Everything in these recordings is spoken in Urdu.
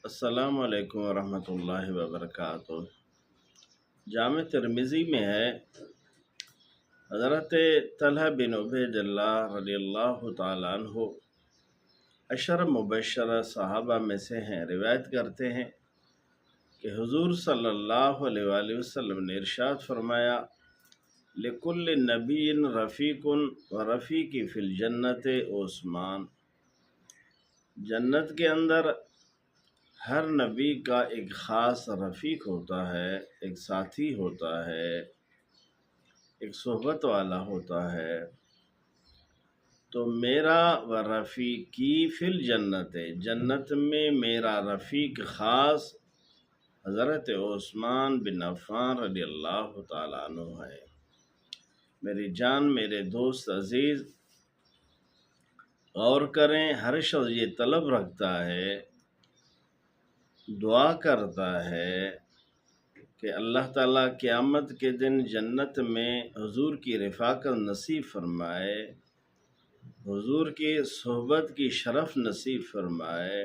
السلام علیکم ورحمۃ اللہ وبرکاتہ۔ جامع ترمذی میں ہے، حضرت طلحہ بن عبید اللہ رضی اللہ تعالیٰ عنہ عشر مبشرہ صحابہ میں سے ہیں، روایت کرتے ہیں کہ حضور صلی اللہ علیہ وآلہ وسلم نے ارشاد فرمایا، لکل نبی رفیق و رفیقی فی الجنت عثمان۔ جنت کے اندر ہر نبی کا ایک خاص رفیق ہوتا ہے، ایک ساتھی ہوتا ہے، ایک صحبت والا ہوتا ہے۔ تو میرا و رفیقی فی الجنت، جنت میں میرا رفیق خاص حضرت عثمان بن عفان رضی اللہ تعالیٰ عنہ ہے۔ میری جان، میرے دوست عزیز، غور کریں، ہر شخص یہ طلب رکھتا ہے، دعا کرتا ہے کہ اللہ تعالیٰ قیامت کے دن جنت میں حضور کی رفاقت نصیب فرمائے، حضور کی صحبت کی شرف نصیب فرمائے۔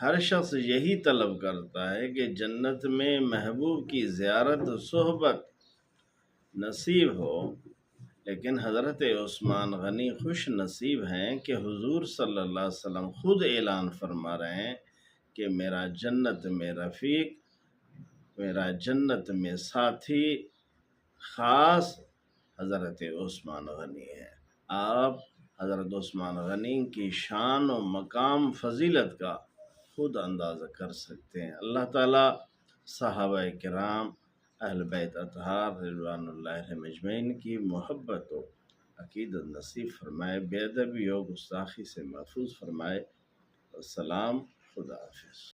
ہر شخص یہی طلب کرتا ہے کہ جنت میں محبوب کی زیارت و صحبت نصیب ہو، لیکن حضرت عثمان غنی خوش نصیب ہیں کہ حضور صلی اللہ علیہ وسلم خود اعلان فرما رہے ہیں کہ میرا جنت میں رفیق، میرا جنت میں ساتھی خاص حضرت عثمان غنی ہے۔ آپ حضرت عثمان غنی کی شان و مقام فضیلت کا خود اندازہ کر سکتے ہیں۔ اللہ تعالیٰ صحابہ کرام، اہل بیت اطہار رضوان اللہ علیہم اجمعین کی محبت و عقیدت نصیب فرمائے، بے ادبی و گستاخی سے محفوظ فرمائے۔ السلام، خدا حافظ۔